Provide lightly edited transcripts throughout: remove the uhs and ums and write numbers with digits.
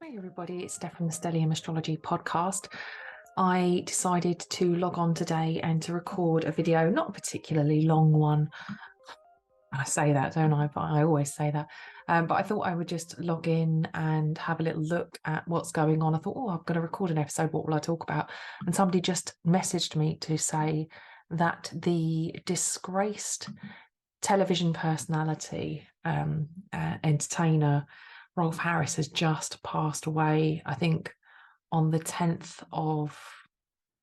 Hi everybody, it's Steph from the Stellium Astrology podcast. I decided to log on today and to record a video, not a particularly long one. I say that, don't I? But I always say that. But I thought I would just log in and have a little look at what's going on. I thought, oh, I'm going to record an episode. What will I talk about? And somebody just messaged me to say that the disgraced television personality, entertainer, Rolf Harris has just passed away, I think, on the 10th of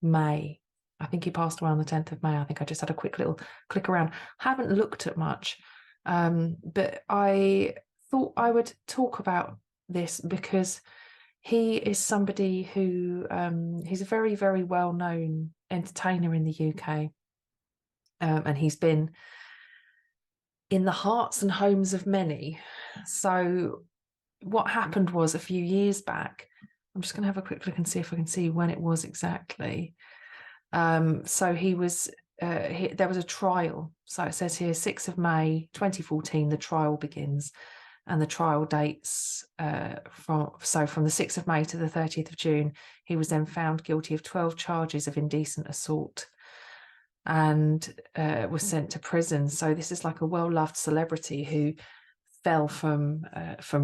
May. I think he passed away on the 10th of May. I think I just had a quick little click around. Haven't looked at much, but I thought I would talk about this because he is somebody who, he's a very, very well-known entertainer in the UK. And he's been in the hearts and homes of many. So what happened was a few years back, I'm just going to have a quick look and see if I can see when it was exactly. So he was, there was a trial. So it says here, 6th of May, 2014, the trial begins. And the trial dates from the 6th of May to the 30th of June, he was then found guilty of 12 charges of indecent assault and was sent to prison. So this is like a well-loved celebrity who fell from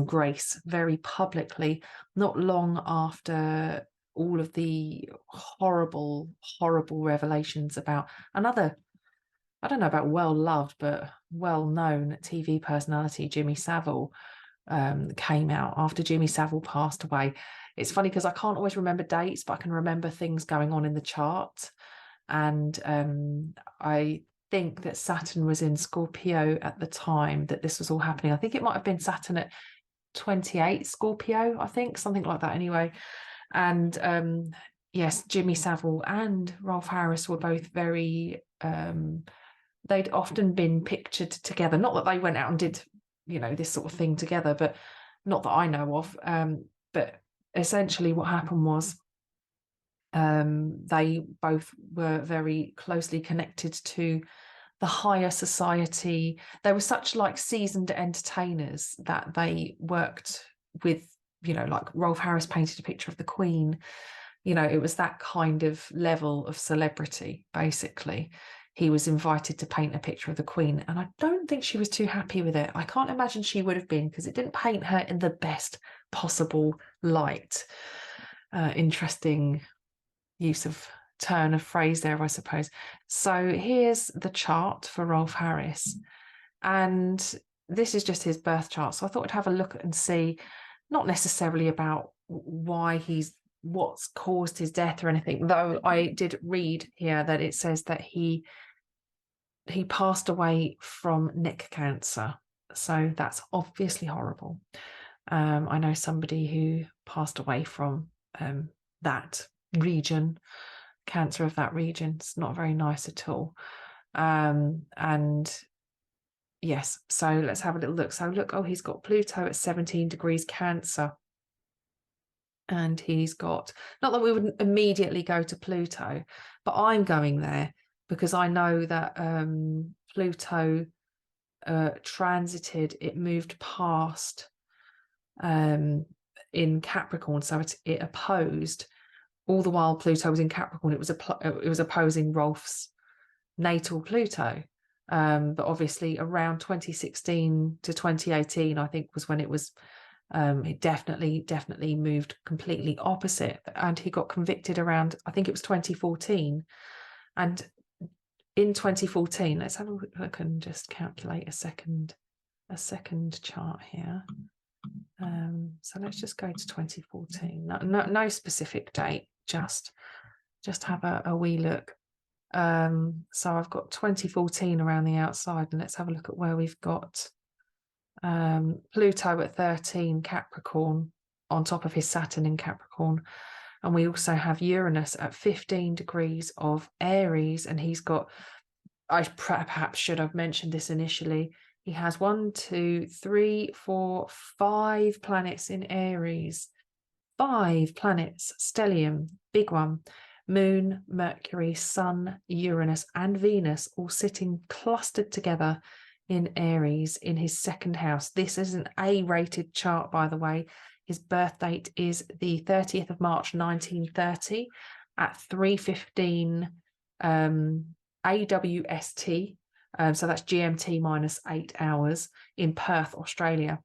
grace very publicly, not long after all of the horrible revelations about another, I don't know about well-loved, but well-known TV personality, Jimmy Savile, came out after Jimmy Savile passed away. It's funny because I can't always remember dates, but I can remember things going on in the chart. And I think that Saturn was in Scorpio at the time that this was all happening. I think it might have been Saturn at 28 Scorpio, I think, something like that anyway. And yes, Jimmy Savile and Rolf Harris were both very, they'd often been pictured together. Not that they went out and did, this sort of thing together, but not that I know of. But essentially what happened was, they both were very closely connected to the higher society. They were such like seasoned entertainers that they worked with, like Rolf Harris painted a picture of the Queen. It was that kind of level of celebrity, basically. He was invited to paint a picture of the Queen, and I don't think she was too happy with it. I can't imagine she would have been, because it didn't paint her in the best possible light. Interesting use of turn of phrase there, I suppose. So here's the chart for Rolf Harris, and this is just his birth chart. So I thought I'd have a look and see, not necessarily about what's caused his death or anything, though I did read here that it says that he passed away from neck cancer. So that's obviously horrible. I know somebody who passed away from that region, cancer of that region. It's not very nice at all. And yes, so let's have a little look. So look, oh, he's got Pluto at 17 degrees Cancer. And he's got, not that we wouldn't immediately go to Pluto, but I'm going there because I know that Pluto transited, it moved past in Capricorn, so it opposed. All the while Pluto was in Capricorn, it was opposing Rolf's natal Pluto. But obviously around 2016 to 2018, I think, was when it was, it definitely moved completely opposite. And he got convicted around, I think it was 2014. And in 2014, let's have a look and just calculate a second chart here. So let's just go to 2014. No specific date, just have a wee look. So I've got 2014 around the outside, and let's have a look at where we've got Pluto at 13 Capricorn on top of his Saturn in Capricorn. And we also have Uranus at 15 degrees of Aries, and he's got, I perhaps should have mentioned this initially, he has 1, 2, 3, 4, 5 planets in Aries. 5 planets, stellium, big one. Moon, Mercury, Sun, Uranus, and Venus all sitting clustered together in Aries in his second house. This is an A-rated chart, by the way. His birth date is the 30th of March 1930 at 3:15 AWST. So that's GMT minus 8 hours in Perth, Australia.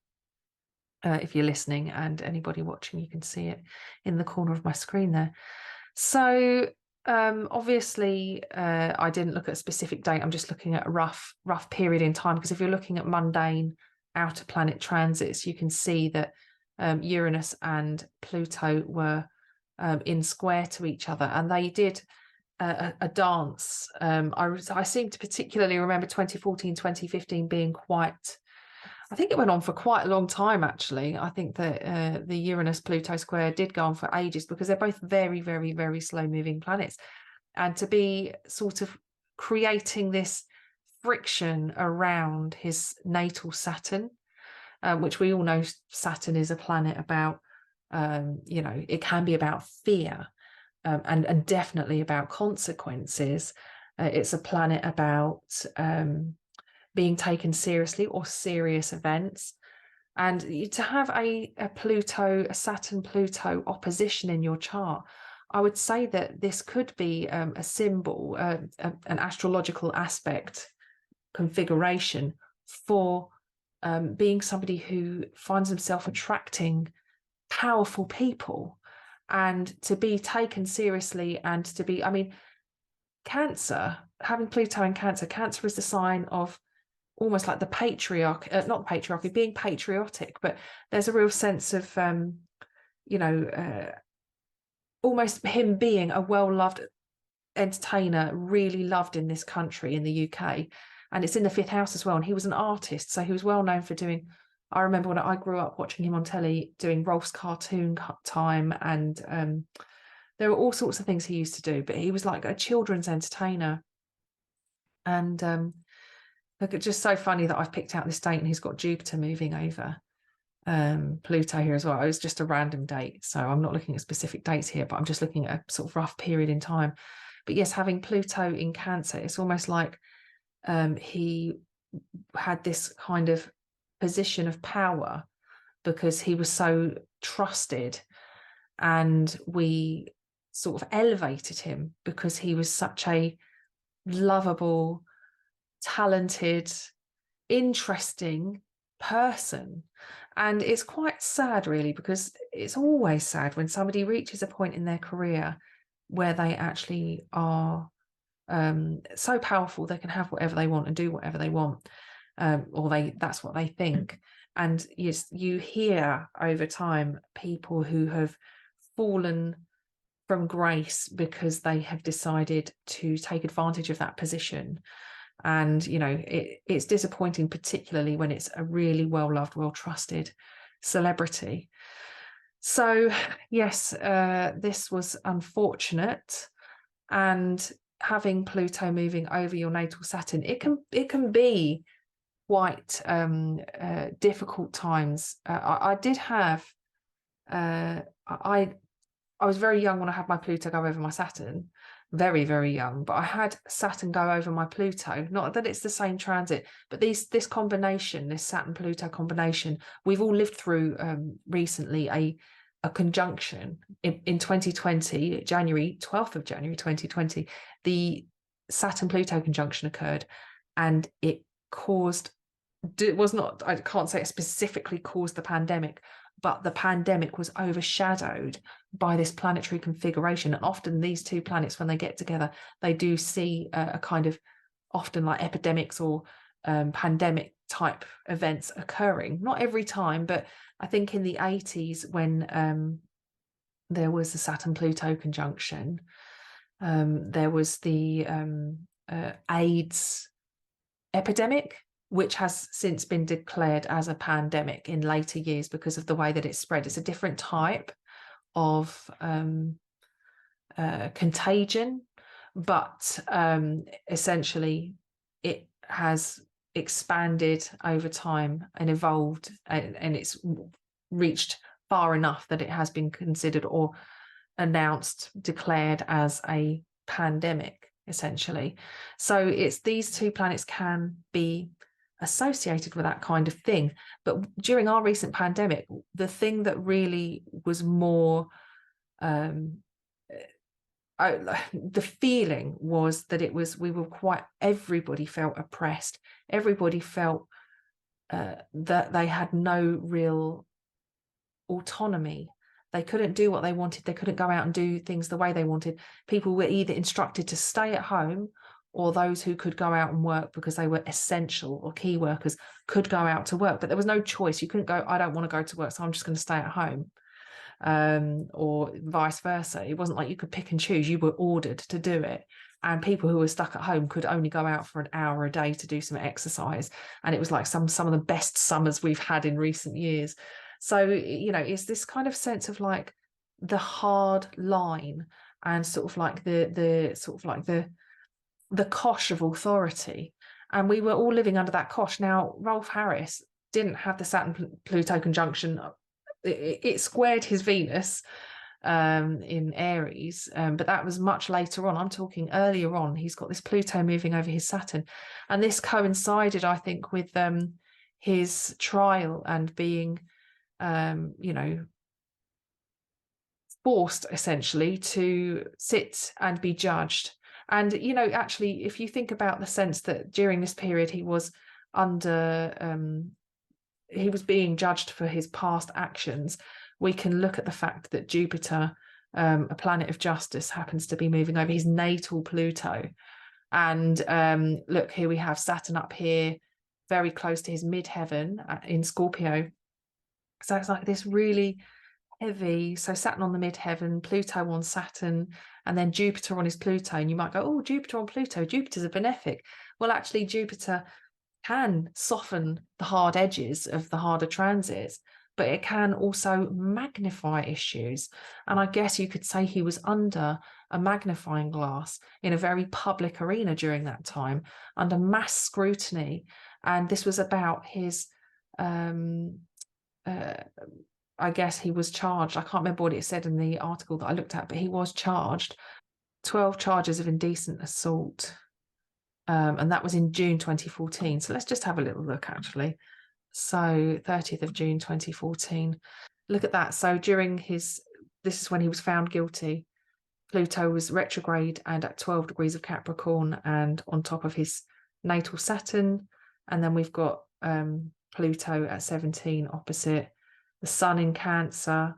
If you're listening, and anybody watching, you can see it in the corner of my screen there. So obviously I didn't look at a specific date. I'm just looking at a rough period in time, because if you're looking at mundane outer planet transits, you can see that Uranus and Pluto were in square to each other, and they did a dance. I seem to particularly remember 2014, 2015 being quite, I think it went on for quite a long time, actually. I think that the Uranus-Pluto square did go on for ages, because they're both very, very, very slow-moving planets. And to be sort of creating this friction around his natal Saturn, which we all know Saturn is a planet about, you know, it can be about fear, and definitely about consequences. It's a planet about being taken seriously, or serious events. And to have a Saturn-Pluto opposition in your chart, I would say that this could be a symbol, an astrological aspect configuration for being somebody who finds himself attracting powerful people, and to be taken seriously, and to be, I mean, Cancer, having Pluto in Cancer, Cancer is the sign of almost like the patriarch, not patriarchy, being patriotic, but there's a real sense of, you know, almost him being a well-loved entertainer, really loved in this country, in the UK. And it's in the 5th house as well. And he was an artist, so he was well known for doing, I remember when I grew up watching him on telly doing Rolf's Cartoon Time, and there were all sorts of things he used to do, but he was like a children's entertainer. And look, it's just so funny that I've picked out this date and he's got Jupiter moving over Pluto here as well. It was just a random date, so I'm not looking at specific dates here, but I'm just looking at a sort of rough period in time. But yes, having Pluto in Cancer, it's almost like he had this kind of position of power because he was so trusted, and we sort of elevated him because he was such a lovable, talented, interesting person. And it's quite sad, really, because it's always sad when somebody reaches a point in their career where they actually are so powerful they can have whatever they want and do whatever they want, or that's what they think. And you hear over time people who have fallen from grace because they have decided to take advantage of that position. And, you know, it's disappointing, particularly when it's a really well-loved, well-trusted celebrity. So, yes, this was unfortunate. And having Pluto moving over your natal Saturn, it can be quite difficult times. I did have, I was very young when I had my Pluto go over my Saturn, very, very young, but I had Saturn go over my Pluto. Not that it's the same transit, but this combination, this Saturn-Pluto combination, we've all lived through recently a conjunction in 2020, January 12th of January 2020, the Saturn-Pluto conjunction occurred, and it was not, I can't say it specifically caused the pandemic, but the pandemic was overshadowed by this planetary configuration. And often these two planets, when they get together, they do see a kind of often like epidemics or pandemic type events occurring. Not every time, but I think in the 80s when there was the Saturn-Pluto conjunction, there was the AIDS epidemic, which has since been declared as a pandemic in later years because of the way that it's spread. It's a different type of contagion, but essentially it has expanded over time and evolved, and it's reached far enough that it has been considered or announced, declared as a pandemic, essentially. So it's these two planets can be associated with that kind of thing. But during our recent pandemic, the thing that really was more the feeling was that everybody felt oppressed. Everybody felt that they had no real autonomy. They couldn't do what they wanted. They couldn't go out and do things the way they wanted. People were either instructed to stay at home, or those who could go out and work because they were essential or key workers could go out to work. But there was no choice. You couldn't go, I don't want to go to work, so I'm just going to stay at home. Or vice versa. It wasn't like you could pick and choose. You were ordered to do it. And people who were stuck at home could only go out for an hour a day to do some exercise. And it was like some of the best summers we've had in recent years. So, you know, it's this kind of sense of like the hard line and sort of like the cosh of authority. And we were all living under that cosh. Now, Rolf Harris didn't have the Saturn-Pluto conjunction. It squared his Venus in Aries, but that was much later on. I'm talking earlier on. He's got this Pluto moving over his Saturn, and this coincided, I think, with his trial and being, you know, forced essentially to sit and be judged. And, you know, actually, if you think about the sense that during this period he was he was being judged for his past actions, we can look at the fact that Jupiter, a planet of justice, happens to be moving over his natal Pluto. And look, here we have Saturn up here, very close to his midheaven in Scorpio. So it's like this really heavy, so Saturn on the midheaven, Pluto on Saturn, and then Jupiter on his Pluto. And you might go, oh, Jupiter on Pluto, Jupiter's a benefic. Well, actually, Jupiter can soften the hard edges of the harder transits, but it can also magnify issues. And I guess you could say he was under a magnifying glass in a very public arena during that time, under mass scrutiny. And this was about his, I guess he was charged. I can't remember what it said in the article that I looked at, but he was charged 12 charges of indecent assault. And that was in June 2014. So let's just have a little look, actually. So 30th of June 2014. Look at that. So during this is when he was found guilty. Pluto was retrograde and at 12 degrees of Capricorn and on top of his natal Saturn. And then we've got Pluto at 17 opposite the Sun in Cancer,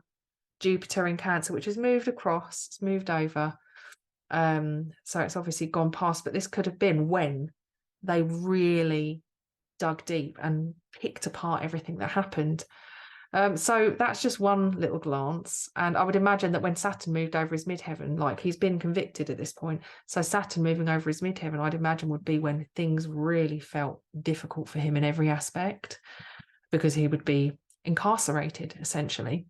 Jupiter in Cancer, which has moved across, it's moved over. So it's obviously gone past, but this could have been when they really dug deep and picked apart everything that happened. So that's just one little glance. And I would imagine that when Saturn moved over his midheaven, like he's been convicted at this point. So Saturn moving over his midheaven, I'd imagine would be when things really felt difficult for him in every aspect, because he would be incarcerated, essentially.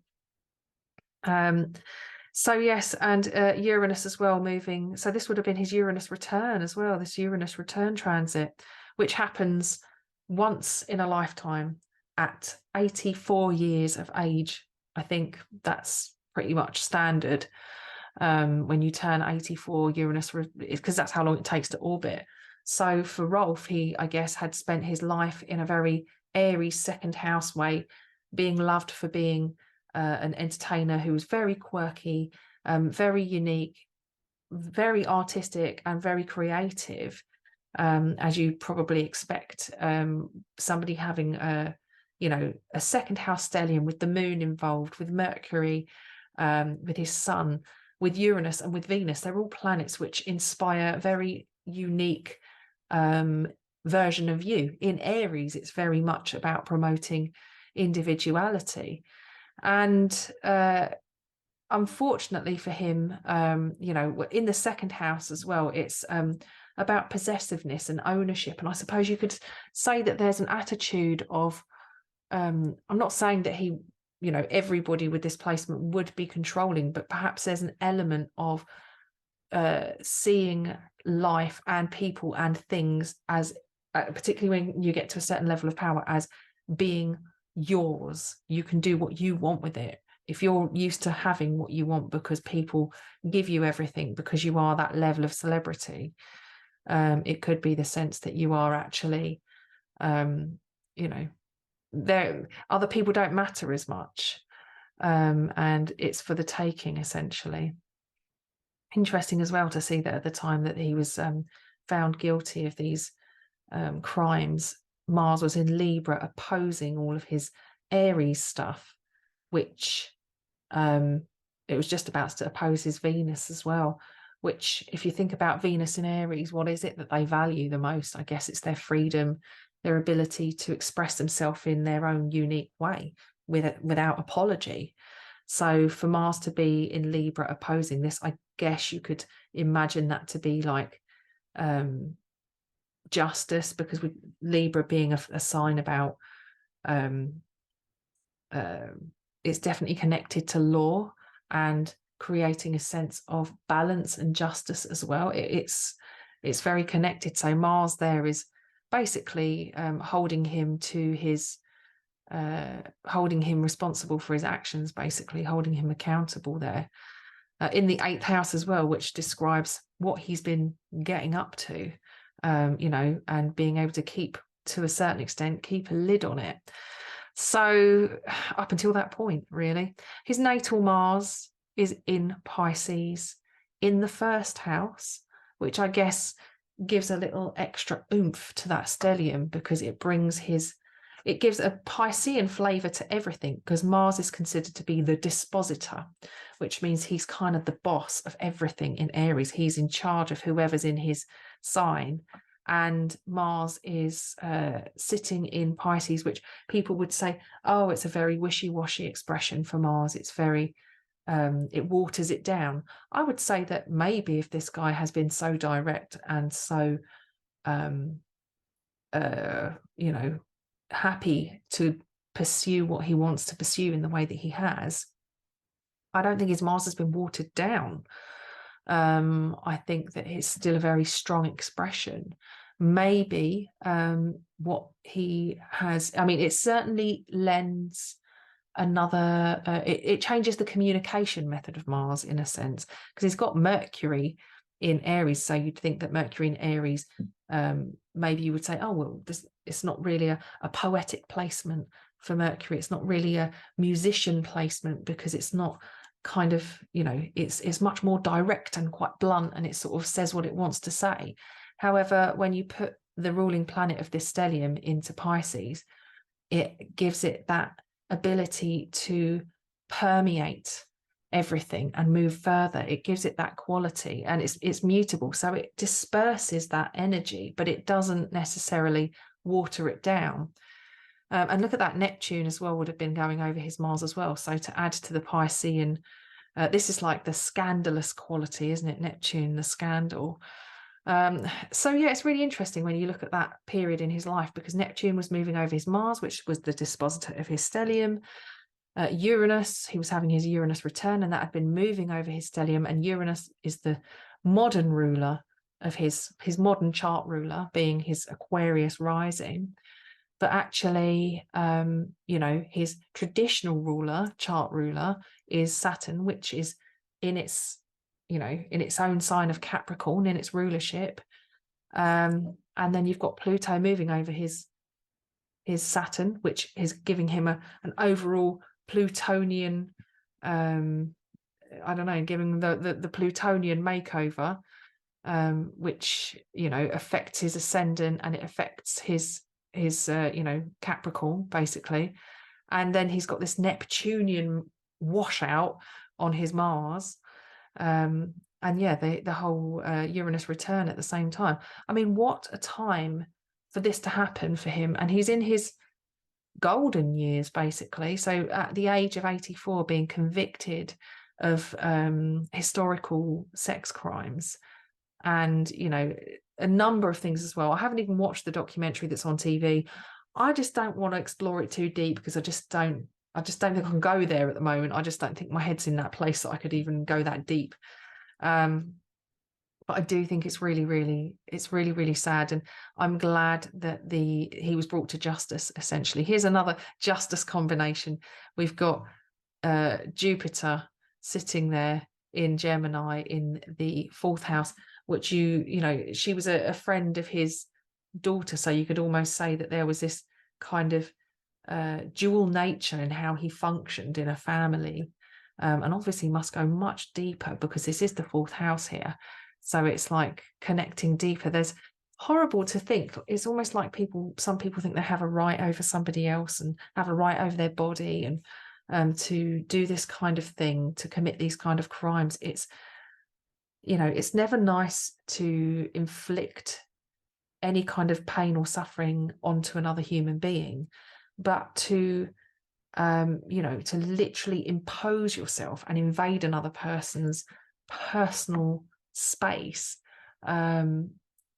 So yes, and Uranus as well moving. So this would have been his Uranus return as well, this Uranus return transit, which happens once in a lifetime at 84 years of age. I think that's pretty much standard when you turn 84, Uranus, because that's how long it takes to orbit. So for Rolf, he, I guess, had spent his life in a very Aries second house way, being loved for being an entertainer who was very quirky, very unique, very artistic and very creative, as you probably expect. Somebody having a second house stellium with the moon involved, with Mercury, with his sun, with Uranus and with Venus. They're all planets which inspire a very unique version of you. In Aries, it's very much about promoting individuality. And unfortunately for him, in the second house as well, it's about possessiveness and ownership. And I suppose you could say that there's an attitude of, I'm not saying that he, everybody with this placement would be controlling, but perhaps there's an element of seeing life and people and things as, particularly when you get to a certain level of power, as being yours. You can do what you want with it. If you're used to having what you want because people give you everything because you are that level of celebrity, it could be the sense that you are actually You know, other people don't matter as much, and it's for the taking, essentially. Interesting as well to see that at the time that he was found guilty of these crimes, Mars was in Libra, opposing all of his Aries stuff, which it was just about to oppose his Venus as well. Which, if you think about Venus and Aries, what is it that they value the most? I guess it's their freedom, their ability to express themselves in their own unique way without apology. So for Mars to be in Libra opposing this, I guess you could imagine that to be like justice, because with Libra being a sign about it's definitely connected to law and creating a sense of balance and justice as well. It's very connected. So Mars there is basically holding him to his holding him responsible for his actions, basically holding him accountable there. In the 8th house as well, which describes what he's been getting up to, you know, and being able to keep, to a certain extent, keep a lid on it. So up until that point, really, his natal Mars is in Pisces in the 1st house, which I guess gives a little extra oomph to that stellium, because it brings it gives a Piscean flavor to everything, because Mars is considered to be the dispositor, which means he's kind of the boss of everything in Aries. He's in charge of whoever's in his sign. And Mars is sitting in Pisces, which people would say, oh, it's a very wishy-washy expression for Mars. It's very, it waters it down. I would say that maybe if this guy has been so direct and so, you know, happy to pursue what he wants to pursue in the way that he has, I don't think his Mars has been watered down. I think that it's still a very strong expression. Maybe what he has, I mean, it certainly lends another, it changes the communication method of Mars in a sense, because he's got Mercury in Aries. So you'd think that Mercury in Aries, maybe you would say, oh, well, it's not really a poetic placement for Mercury. It's not really a musician placement, because it's not kind of, you know, it's much more direct and quite blunt, and it sort of says what it wants to say. However, when you put the ruling planet of this stellium into Pisces, it gives it that ability to permeate everything and move further. It gives it that quality, and it's mutable, so it disperses that energy, but it doesn't necessarily water it down. And look at that, Neptune as well would have been going over his Mars as well. So to add to the Piscean, this is like the scandalous quality, isn't it? Neptune, the scandal. So yeah, it's really interesting when you look at that period in his life, because Neptune was moving over his Mars, which was the dispositor of his stellium. Uranus, he was having his Uranus return, and that had been moving over his stellium. And Uranus is the modern ruler of his modern chart ruler, being his Aquarius rising. But actually, you know, his traditional ruler, chart ruler, is Saturn, which is in its, you know, in its own sign of Capricorn, in its rulership. And then you've got Pluto moving over his Saturn, which is giving him an overall Plutonian, I don't know, giving the Plutonian makeover, which, you know, affects his ascendant, and it affects his you know, Capricorn, basically. And then he's got this Neptunian washout on his Mars, and yeah, the whole Uranus return at the same time. I mean, what a time for this to happen for him. And he's in his golden years, basically. So at the age of 84, being convicted of historical sex crimes, and, you know, a number of things as well. I haven't even watched the documentary that's on TV. I just don't want to explore it too deep, because I just don't think I can go there at the moment. I just don't think my head's in that place that I could even go that deep. But I do think it's really, really sad. And I'm glad that he was brought to justice, essentially. Here's another justice combination. We've got Jupiter sitting there in Gemini in the 4th house, which you know, she was a friend of his daughter. So you could almost say that there was this kind of dual nature in how he functioned in a family. And obviously must go much deeper because this is the fourth house here. So it's like connecting deeper. There's horrible to think. It's almost like some people think they have a right over somebody else and have a right over their body, and to do this kind of thing, to commit these kind of crimes. It's, you know, it's never nice to inflict any kind of pain or suffering onto another human being, but to you know, to literally impose yourself and invade another person's personal space,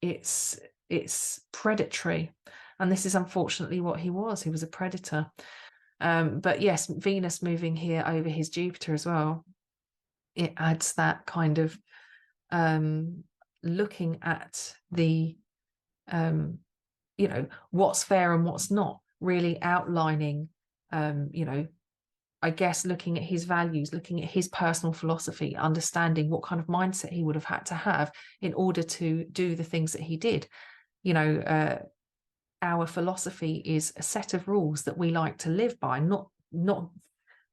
it's predatory. And this is unfortunately what he was. He was a predator. But yes, Venus moving here over his Jupiter as well, it adds that kind of looking at the you know, what's fair and what's not, really outlining, you know, I guess looking at his values, looking at his personal philosophy, understanding what kind of mindset he would have had to have in order to do the things that he did. You know, our philosophy is a set of rules that we like to live by, not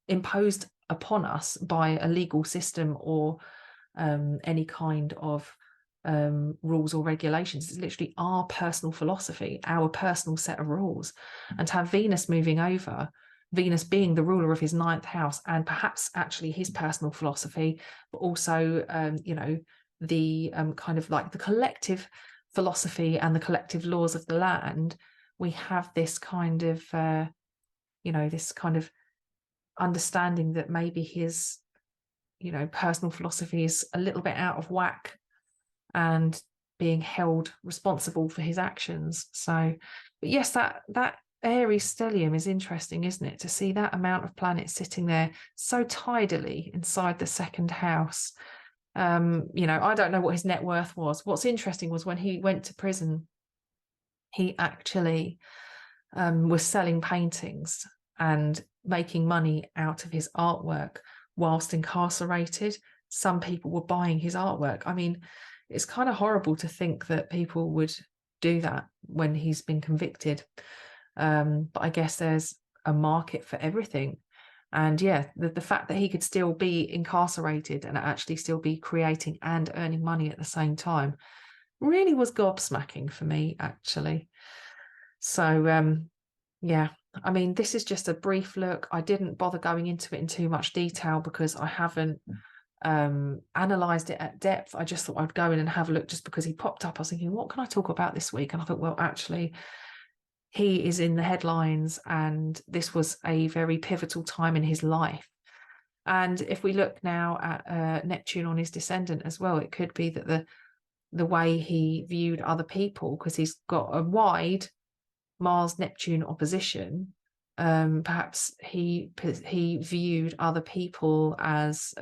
imposed upon us by a legal system or any kind of rules or regulations. It's literally our personal philosophy, our personal set of rules. And to have Venus moving over, Venus being the ruler of his ninth house, and perhaps actually his personal philosophy, but also you know, the kind of like the collective philosophy and the collective laws of the land, we have this kind of you know, this kind of understanding that maybe his, you know, personal philosophy is a little bit out of whack and being held responsible for his actions. So, but yes, that Aries stellium is interesting, isn't it? To see that amount of planets sitting there so tidily inside the second house. You know, I don't know what his net worth was. What's interesting was when he went to prison, he actually was selling paintings and making money out of his artwork whilst incarcerated. Some people were buying his artwork. I mean, it's kind of horrible to think that people would do that when he's been convicted. But I guess there's a market for everything. And yeah, the fact that he could still be incarcerated and actually still be creating and earning money at the same time really was gobsmacking for me, actually. So yeah, I mean, this is just a brief look. I didn't bother going into it in too much detail because I haven't analyzed it at depth. I just thought I'd go in and have a look just because he popped up. I was thinking, what can I talk about this week? And I thought, well, actually, he is in the headlines and this was a very pivotal time in his life. And if we look now at Neptune on his descendant as well, it could be that the way he viewed other people, because he's got a wide Mars-Neptune opposition, perhaps he viewed other people as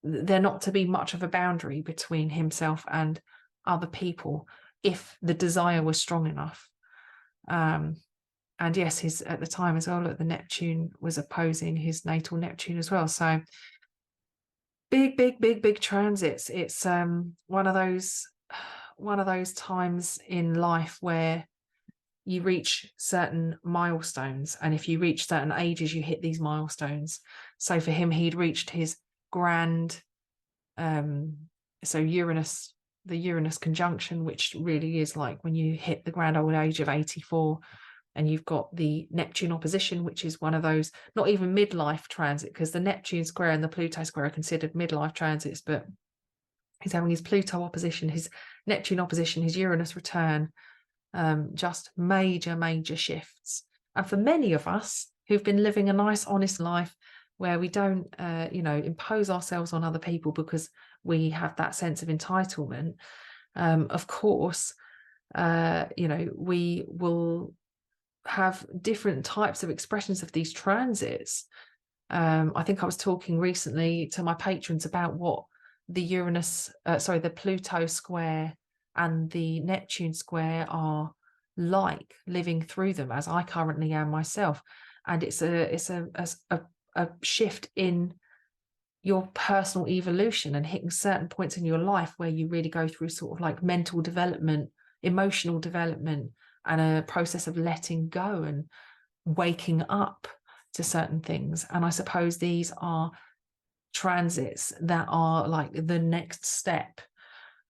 there not to be much of a boundary between himself and other people if the desire was strong enough. And yes, his at the time as well, look, the Neptune was opposing his natal Neptune as well. So big transits. It's one of those times in life where you reach certain milestones, and if you reach certain ages, you hit these milestones. So for him, he'd reached his grand so Uranus, the Uranus conjunction, which really is like when you hit the grand old age of 84, and you've got the Neptune opposition, which is one of those, not even midlife transit, because the Neptune square and the Pluto square are considered midlife transits, but he's having his Pluto opposition, his Neptune opposition, his Uranus return, just major shifts. And for many of us who've been living a nice, honest life where we don't, you know, impose ourselves on other people because we have that sense of entitlement, of course, you know, we will have different types of expressions of these transits. I think I was talking recently to my patrons about what the the Pluto square and the Neptune square are like living through them, as I currently am myself. And it's a shift in your personal evolution and hitting certain points in your life where you really go through sort of like mental development emotional development and a process of letting go and waking up to certain things. And I suppose these are transits that are like the next step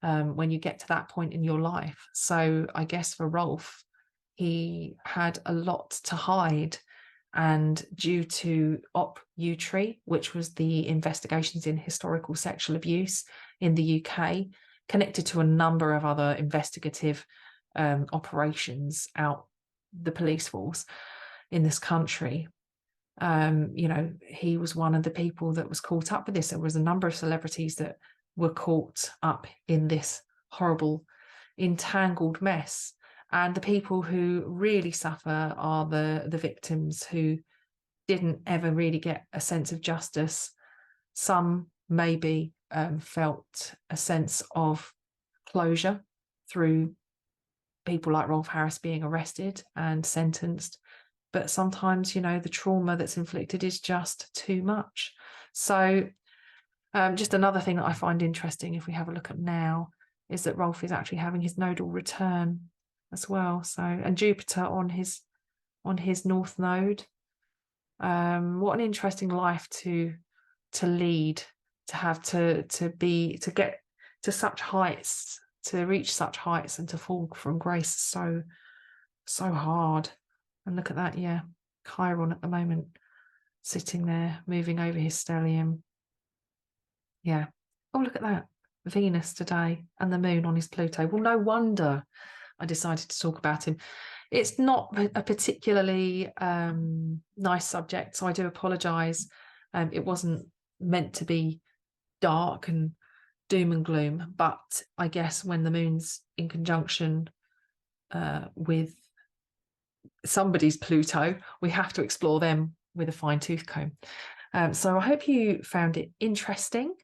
when you get to that point in your life. So I guess for Rolf, he had a lot to hide, and due to OP-UTRI, which was the investigations in historical sexual abuse in the UK, connected to a number of other investigative operations out the police force in this country, you know, he was one of the people that was caught up with this. There was a number of celebrities that were caught up in this horrible, entangled mess. And the people who really suffer are the victims who didn't ever really get a sense of justice. Some maybe felt a sense of closure through people like Rolf Harris being arrested and sentenced. But sometimes, you know, the trauma that's inflicted is just too much. So just another thing that I find interesting, if we have a look at now, is that Rolf is actually having his nodal return as well. So, and Jupiter on his north node. What an interesting life to lead, to have to get to such heights, to reach such heights, and to fall from grace so hard. And look at that, yeah, Chiron at the moment, sitting there, moving over his stellium. Yeah. Oh, look at that, Venus today, and the moon on his Pluto. Well, no wonder I decided to talk about him. It's not a particularly nice subject, so I do apologise. It wasn't meant to be dark and doom and gloom, but I guess when the moon's in conjunction with somebody's Pluto, we have to explore them with a fine-tooth comb. So I hope you found it interesting.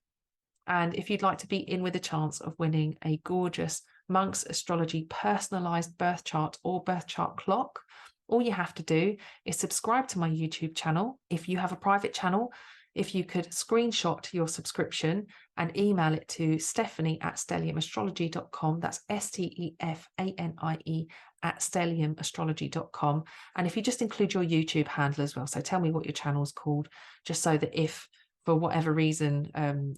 And if you'd like to be in with a chance of winning a gorgeous Monk's Astrology personalised birth chart or birth chart clock, all you have to do is subscribe to my YouTube channel. If you have a private channel, if you could screenshot your subscription and email it to stephanie@stelliumastrology.com. That's STEFANIE@stelliumastrology.com. And if you just include your YouTube handle as well, so tell me what your channel's called, just so that if for whatever reason,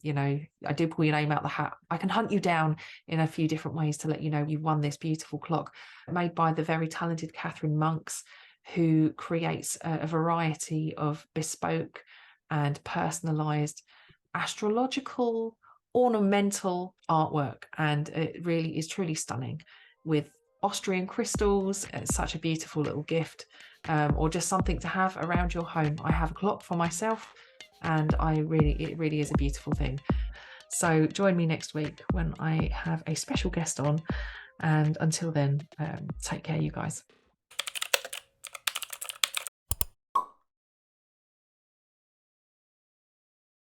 you know, I do pull your name out the hat, I can hunt you down in a few different ways to let you know you won this beautiful clock made by the very talented Catherine Monks, who creates a variety of bespoke and personalized astrological ornamental artwork. And it really is truly stunning with Austrian crystals. It's such a beautiful little gift, or just something to have around your home. I have a clock for myself, and it really is a beautiful thing. So join me next week when I have a special guest on, and until then, take care, you guys.